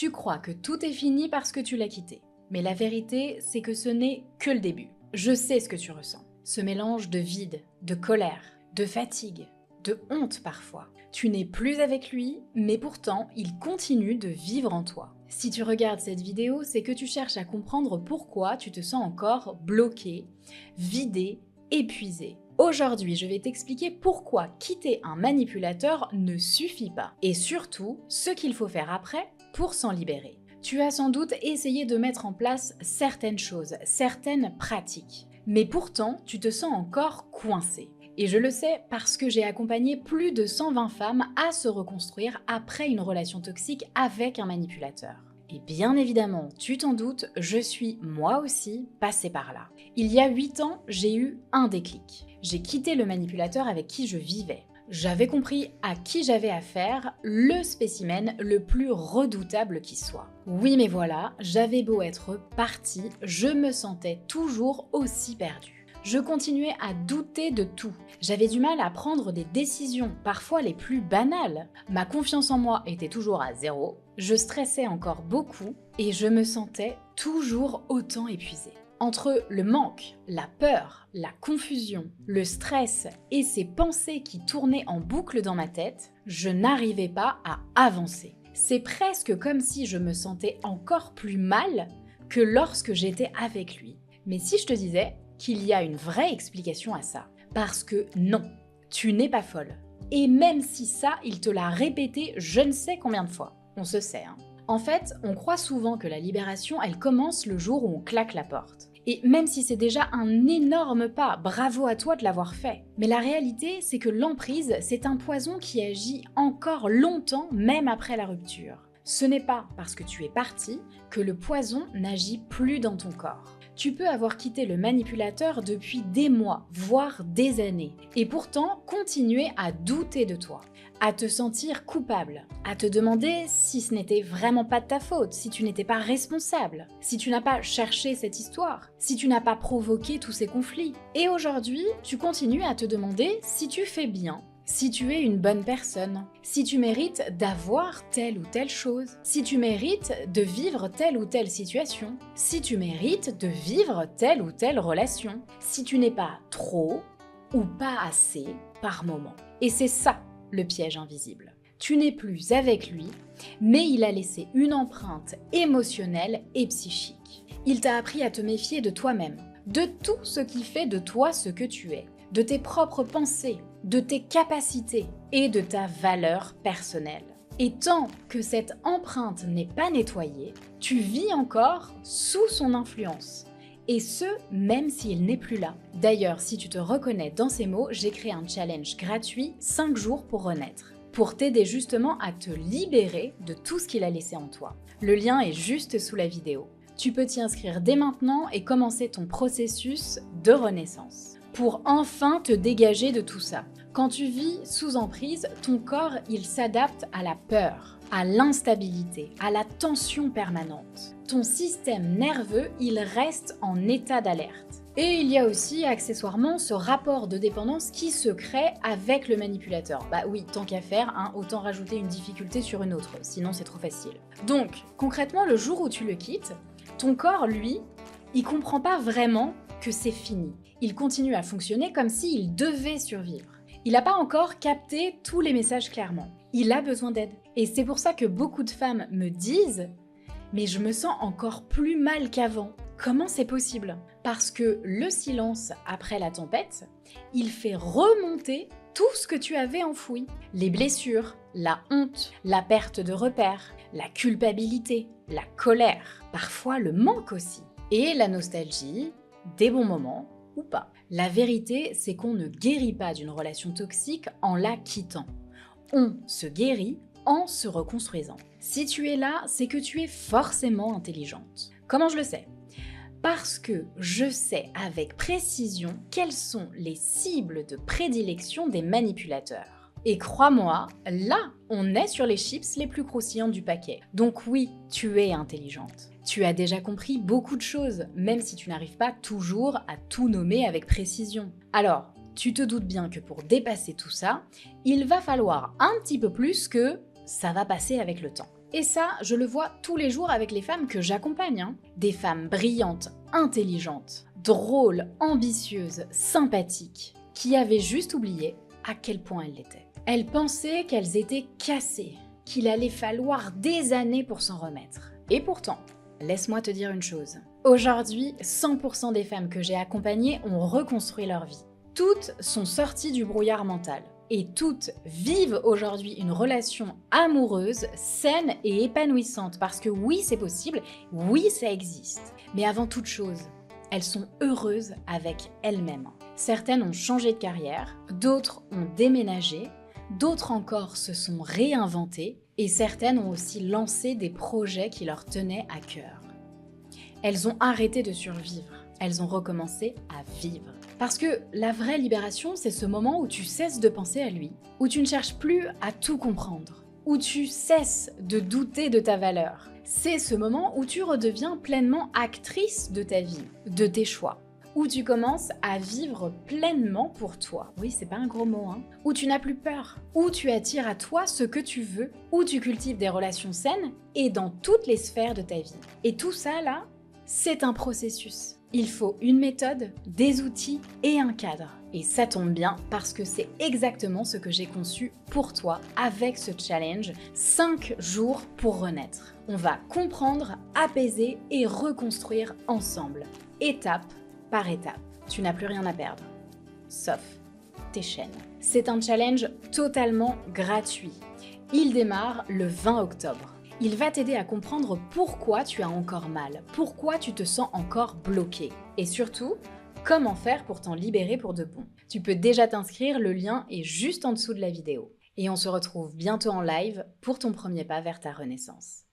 Tu crois que tout est fini parce que tu l'as quitté. Mais la vérité, c'est que ce n'est que le début. Je sais ce que tu ressens. Ce mélange de vide, de colère, de fatigue, de honte parfois. Tu n'es plus avec lui, mais pourtant, il continue de vivre en toi. Si tu regardes cette vidéo, c'est que tu cherches à comprendre pourquoi tu te sens encore bloqué, vidé, épuisé. Aujourd'hui, je vais t'expliquer pourquoi quitter un manipulateur ne suffit pas. Et surtout, ce qu'il faut faire après pour s'en libérer. Tu as sans doute essayé de mettre en place certaines choses, certaines pratiques. Mais pourtant, tu te sens encore coincé. Et je le sais parce que j'ai accompagné plus de 120 femmes à se reconstruire après une relation toxique avec un manipulateur. Et bien évidemment, tu t'en doutes, je suis moi aussi passée par là. Il y a 8 ans, j'ai eu un déclic. J'ai quitté le manipulateur avec qui je vivais. J'avais compris à qui j'avais affaire, le spécimen le plus redoutable qui soit. Oui mais voilà, j'avais beau être partie, je me sentais toujours aussi perdue. Je continuais à douter de tout. J'avais du mal à prendre des décisions, parfois les plus banales. Ma confiance en moi était toujours à 0, je stressais encore beaucoup et je me sentais toujours autant épuisée. Entre le manque, la peur, la confusion, le stress et ces pensées qui tournaient en boucle dans ma tête, je n'arrivais pas à avancer. C'est presque comme si je me sentais encore plus mal que lorsque j'étais avec lui. Mais si je te disais qu'il y a une vraie explication à ça, parce que non, tu n'es pas folle. Et même si ça, il te l'a répété je ne sais combien de fois, on se sait. En fait, on croit souvent que la libération, elle commence le jour où on claque la porte. Et même si c'est déjà un énorme pas, bravo à toi de l'avoir fait. Mais la réalité, c'est que l'emprise, c'est un poison qui agit encore longtemps, même après la rupture. Ce n'est pas parce que tu es parti que le poison n'agit plus dans ton corps. Tu peux avoir quitté le manipulateur depuis des mois, voire des années, et pourtant continuer à douter de toi, à te sentir coupable, à te demander si ce n'était vraiment pas de ta faute, si tu n'étais pas responsable, si tu n'as pas cherché cette histoire, si tu n'as pas provoqué tous ces conflits. Et aujourd'hui, tu continues à te demander si tu fais bien, si tu es une bonne personne, si tu mérites d'avoir telle ou telle chose, si tu mérites de vivre telle ou telle situation, si tu mérites de vivre telle ou telle relation, si tu n'es pas trop ou pas assez par moment. Et c'est ça le piège invisible. Tu n'es plus avec lui, mais il a laissé une empreinte émotionnelle et psychique. Il t'a appris à te méfier de toi-même, de tout ce qui fait de toi ce que tu es, de tes propres pensées, de tes capacités et de ta valeur personnelle. Et tant que cette empreinte n'est pas nettoyée, tu vis encore sous son influence. Et ce, même s'il n'est plus là. D'ailleurs, si tu te reconnais dans ces mots, j'ai créé un challenge gratuit 5 jours pour renaître, pour t'aider justement à te libérer de tout ce qu'il a laissé en toi. Le lien est juste sous la vidéo. Tu peux t'y inscrire dès maintenant et commencer ton processus de renaissance, pour enfin te dégager de tout ça. Quand tu vis sous emprise, ton corps, il s'adapte à la peur, à l'instabilité, à la tension permanente. Ton système nerveux, il reste en état d'alerte. Et il y a aussi accessoirement ce rapport de dépendance qui se crée avec le manipulateur. Bah oui, tant qu'à faire, autant rajouter une difficulté sur une autre, sinon c'est trop facile. Donc, concrètement, le jour où tu le quittes, ton corps, lui, il comprend pas vraiment que c'est fini. Il continue à fonctionner comme s'il devait survivre. Il n'a pas encore capté tous les messages clairement. Il a besoin d'aide. Et c'est pour ça que beaucoup de femmes me disent « Mais je me sens encore plus mal qu'avant. Comment c'est possible ?» Parce que le silence après la tempête, il fait remonter tout ce que tu avais enfoui. Les blessures, la honte, la perte de repères, la culpabilité, la colère, parfois le manque aussi. Et la nostalgie, des bons moments ou pas. La vérité, c'est qu'on ne guérit pas d'une relation toxique en la quittant. On se guérit en se reconstruisant. Si tu es là, c'est que tu es forcément intelligente. Comment je le sais ? Parce que je sais avec précision quelles sont les cibles de prédilection des manipulateurs. Et crois-moi, là, on est sur les chips les plus croustillantes du paquet. Donc oui, tu es intelligente. Tu as déjà compris beaucoup de choses, même si tu n'arrives pas toujours à tout nommer avec précision. Alors, tu te doutes bien que pour dépasser tout ça, il va falloir un petit peu plus que ça va passer avec le temps. Et ça, je le vois tous les jours avec les femmes que j'accompagne, hein. Des femmes brillantes, intelligentes, drôles, ambitieuses, sympathiques, qui avaient juste oublié à quel point elles l'étaient. Elles pensaient qu'elles étaient cassées, qu'il allait falloir des années pour s'en remettre. Et pourtant, laisse-moi te dire une chose. Aujourd'hui, 100% des femmes que j'ai accompagnées ont reconstruit leur vie. Toutes sont sorties du brouillard mental. Et toutes vivent aujourd'hui une relation amoureuse, saine et épanouissante. Parce que oui, c'est possible, oui, ça existe. Mais avant toute chose, elles sont heureuses avec elles-mêmes. Certaines ont changé de carrière, d'autres ont déménagé, d'autres encore se sont réinventées et certaines ont aussi lancé des projets qui leur tenaient à cœur. Elles ont arrêté de survivre, elles ont recommencé à vivre. Parce que la vraie libération, c'est ce moment où tu cesses de penser à lui, où tu ne cherches plus à tout comprendre, où tu cesses de douter de ta valeur. C'est ce moment où tu redeviens pleinement actrice de ta vie, de tes choix, où tu commences à vivre pleinement pour toi. Oui, c'est pas un gros mot, hein. Où tu n'as plus peur, où tu attires à toi ce que tu veux, où tu cultives des relations saines et dans toutes les sphères de ta vie. Et tout ça, là, c'est un processus. Il faut une méthode, des outils et un cadre. Et ça tombe bien parce que c'est exactement ce que j'ai conçu pour toi avec ce challenge 5 jours pour renaître. On va comprendre, apaiser et reconstruire ensemble, étape par étape. Tu n'as plus rien à perdre, sauf tes chaînes. C'est un challenge totalement gratuit. Il démarre le 20 octobre. Il va t'aider à comprendre pourquoi tu as encore mal, pourquoi tu te sens encore bloqué et surtout, comment faire pour t'en libérer pour de bon. Tu peux déjà t'inscrire, le lien est juste en dessous de la vidéo. Et on se retrouve bientôt en live pour ton premier pas vers ta renaissance.